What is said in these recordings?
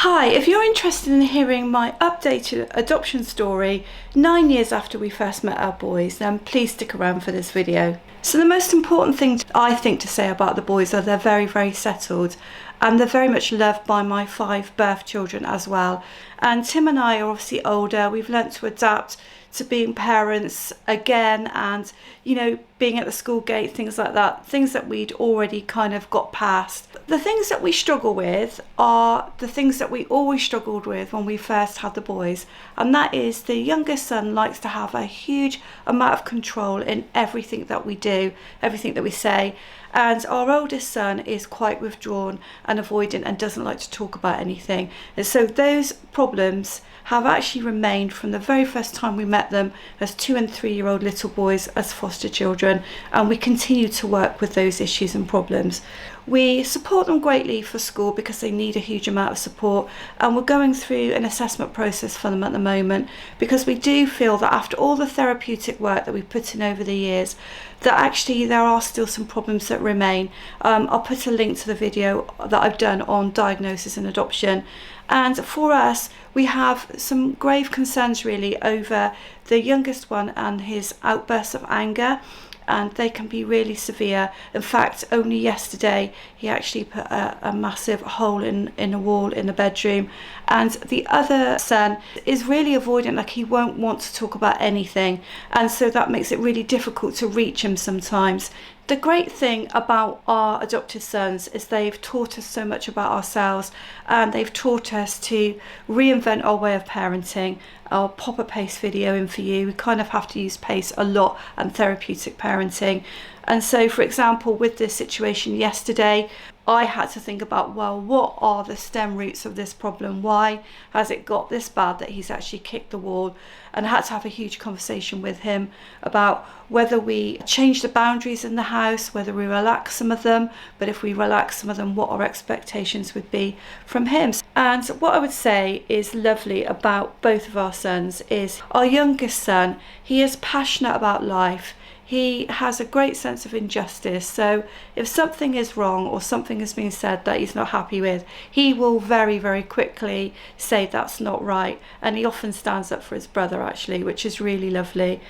Hi, if you're interested in hearing my updated adoption story 9 years after we first met our boys, then please stick around for this video. So the most important thing I think to say about the boys are they're very, very settled, and they're very much loved by my 5 birth children as well. And Tim and I are obviously older. We've learnt to adapt to being parents again, and being at the school gate, things like that, things that we'd already kind of got past. The things that we struggle with are the things that we always struggled with when we first had the boys, and that is the youngest son likes to have a huge amount of control in everything that we do, everything that we say, and our oldest son is quite withdrawn and avoidant and doesn't like to talk about anything. And so those problems have actually remained from the very first time we met them as 2 and 3 year old little boys as foster children, and we continue to work with those issues and problems. We support them greatly for school because they need a huge amount of support, and we're going through an assessment process for them at the moment because we do feel that after all the therapeutic work that we've put in over the years, that actually there are still some problems that remain. I'll put a link to the video that I've done on diagnosis and adoption. And for us, we have some grave concerns really over the youngest one and his outbursts of anger, and they can be really severe. In fact, only yesterday he actually put a massive hole in a wall in the bedroom. And the other son is really avoidant, like he won't want to talk about anything, and so that makes it really difficult to reach him sometimes. The great thing about our adopted sons is they've taught us so much about ourselves, and they've taught us to reinvent our way of parenting. I'll pop a PACE video in for you. We kind of have to use PACE a lot and therapeutic parenting. And so, for example, with this situation yesterday, I had to think about, well, what are the stem roots of this problem? Why has it got this bad that he's actually kicked the wall? And I had to have a huge conversation with him about whether we change the boundaries in the house, whether we relax some of them, but if we relax some of them, what our expectations would be from him. And what I would say is lovely about both of our sons is our youngest son, he is passionate about life. He has a great sense of injustice, so if something is wrong or something has been said that he's not happy with, he will very, very quickly say that's not right, and he often stands up for his brother actually, which is really lovely.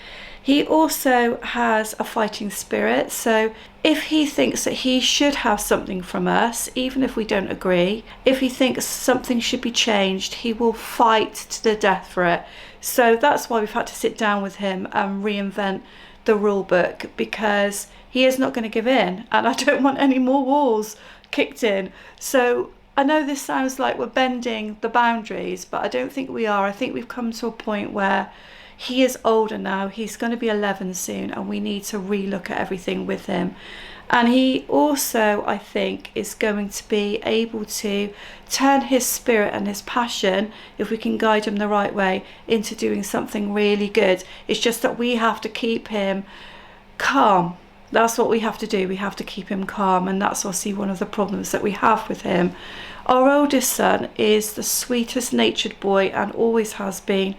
He also has a fighting spirit, so if he thinks that he should have something from us, even if we don't agree, if he thinks something should be changed, he will fight to the death for it. So that's why we've had to sit down with him and reinvent the rule book, because he is not going to give in, and I don't want any more walls kicked in. So I know this sounds like we're bending the boundaries, but I don't think we are. I think we've come to a point where he is older now. He's going to be 11 soon, and we need to relook at everything with him. And he also, I think, is going to be able to turn his spirit and his passion, if we can guide him the right way, into doing something really good. It's just that we have to keep him calm. That's what we have to do. We have to keep him calm, and that's obviously one of the problems that we have with him. Our oldest son is the sweetest natured boy and always has been,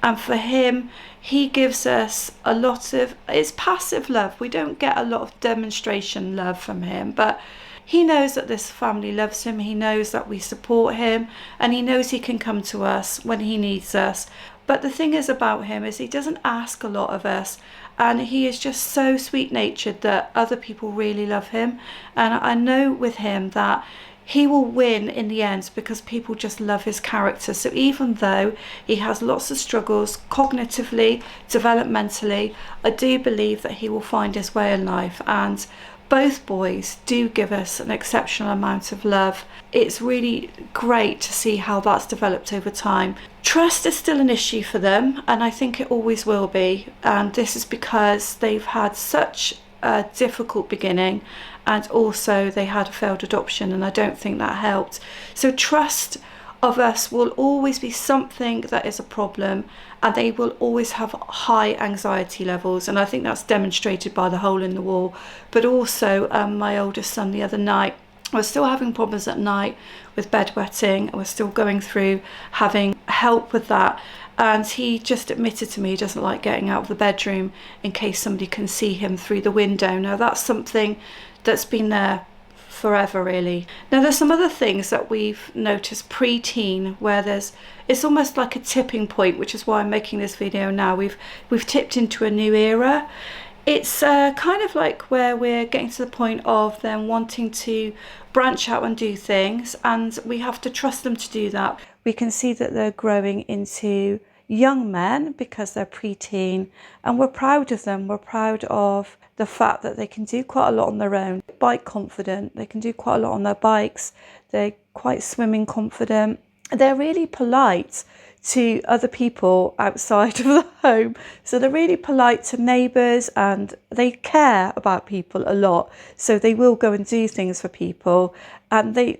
and for him, he gives us a lot of, it's passive love. We don't get a lot of demonstration love from him, but he knows that this family loves him. He knows that we support him, and he knows he can come to us when he needs us. But the thing is about him is he doesn't ask a lot of us, and he is just so sweet natured that other people really love him. And I know with him that he will win in the end because people just love his character. So even though he has lots of struggles cognitively, developmentally, I do believe that he will find his way in life. And both boys do give us an exceptional amount of love. It's really great to see how that's developed over time. Trust is still an issue for them, and I think it always will be. And this is because they've had such a difficult beginning, and also they had a failed adoption, and I don't think that helped. So trust of us will always be something that is a problem, and they will always have high anxiety levels, and I think that's demonstrated by the hole in the wall. But also my oldest son the other night, I was still having problems at night with bedwetting. I was still going through having help with that, and he just admitted to me he doesn't like getting out of the bedroom in case somebody can see him through the window. Now that's something that's been there forever really. Now there's some other things that we've noticed pre-teen where it's almost like a tipping point, which is why I'm making this video now. We've tipped into a new era. It's kind of like where we're getting to the point of them wanting to branch out and do things, and we have to trust them to do that. We can see that they're growing into young men because they're pre-teen, and we're proud of them. We're proud of the fact that they can do quite a lot on their own. Bike confident, they can do quite a lot on their bikes. They're quite swimming confident. They're really polite to other people outside of the home. So they're really polite to neighbours, and they care about people a lot. So they will go and do things for people. And they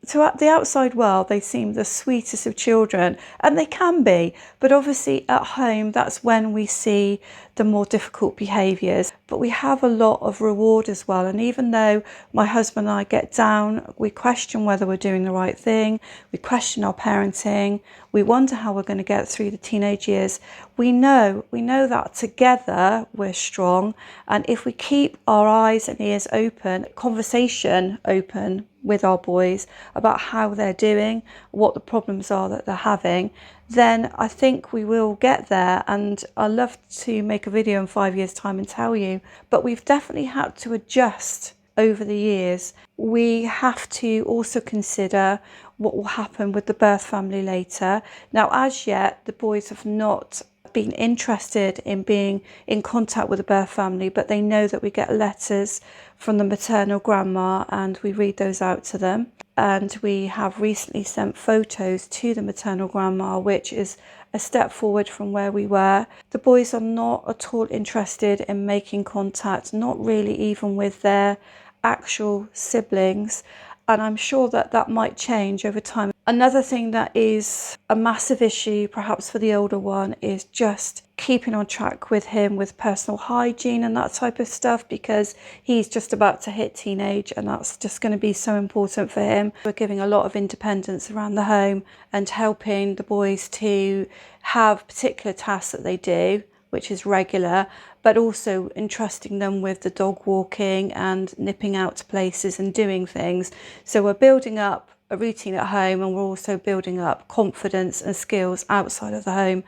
to the outside world, they seem the sweetest of children, and they can be. But obviously at home, that's when we see the more difficult behaviours. But we have a lot of reward as well. And even though my husband and I get down, we question whether we're doing the right thing. We question our parenting. We wonder how we're going to get through the teenage years. We know that together we're strong. And if we keep our eyes and ears open, conversation open with our boys about how they're doing, what the problems are that they're having, then I think we will get there. And I'd love to make a video in 5 years' time and tell you, but we've definitely had to adjust over the years. We have to also consider what will happen with the birth family later. Now, as yet, the boys have not been interested in being in contact with the birth family, but they know that we get letters from the maternal grandma and we read those out to them. And we have recently sent photos to the maternal grandma, which is a step forward from where we were. The boys are not at all interested in making contact, not really even with their actual siblings. And I'm sure that that might change over time. Another thing that is a massive issue, perhaps for the older one, is just keeping on track with him with personal hygiene and that type of stuff, because he's just about to hit teenage and that's just going to be so important for him. We're giving a lot of independence around the home and helping the boys to have particular tasks that they do, which is regular, but also entrusting them with the dog walking and nipping out to places and doing things. So we're building up a routine at home, and we're also building up confidence and skills outside of the home.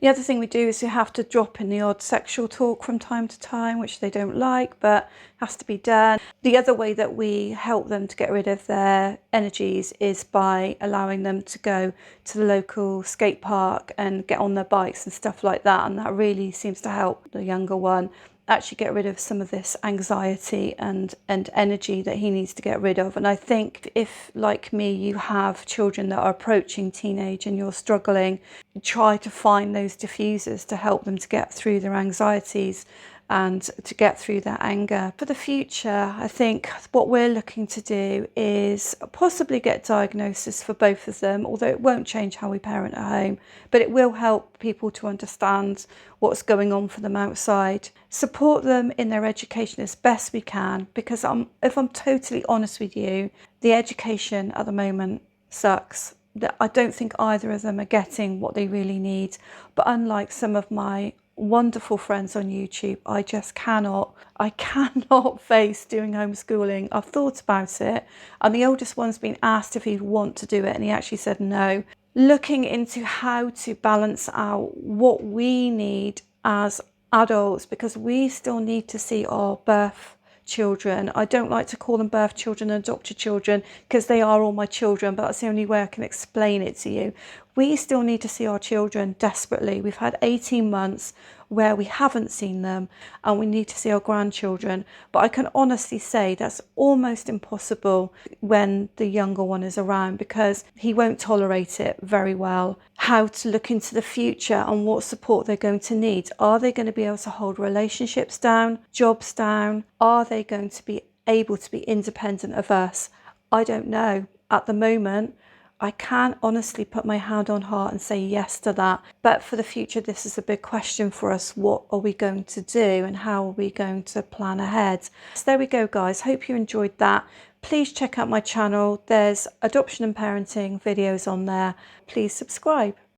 The other thing we do is we have to drop in the odd sexual talk from time to time, which they don't like, but has to be done. The other way that we help them to get rid of their energies is by allowing them to go to the local skate park and get on their bikes and stuff like that. And that really seems to help the younger one actually get rid of some of this anxiety and energy that he needs to get rid of. And I think if, like me, you have children that are approaching teenage and you're struggling, try to find those diffusers to help them to get through their anxieties and to get through that anger. For the future, I think what we're looking to do is possibly get diagnosis for both of them, although it won't change how we parent at home, but it will help people to understand what's going on for them outside. Support them in their education as best we can, because if I'm totally honest with you, the education at the moment sucks. I don't think either of them are getting what they really need. But unlike some of my wonderful friends on YouTube, I cannot face doing homeschooling. I've thought about it, and the oldest one's been asked if he'd want to do it, and he actually said no. Looking into how to balance out what we need as adults, because we still need to see our birth children. I don't like to call them birth children and adopted children, because they are all my children, but that's the only way I can explain it to you. We still need to see our children desperately. We've had 18 months where we haven't seen them, and we need to see our grandchildren. But I can honestly say that's almost impossible when the younger one is around, because he won't tolerate it very well. How to look into the future and what support they're going to need. Are they going to be able to hold relationships down, jobs down? Are they going to be able to be independent of us? I don't know. At the moment, I can't honestly put my hand on heart and say yes to that. But for the future, this is a big question for us. What are we going to do, and how are we going to plan ahead? So there we go, guys. Hope you enjoyed that. Please check out my channel. There's adoption and parenting videos on there. Please subscribe.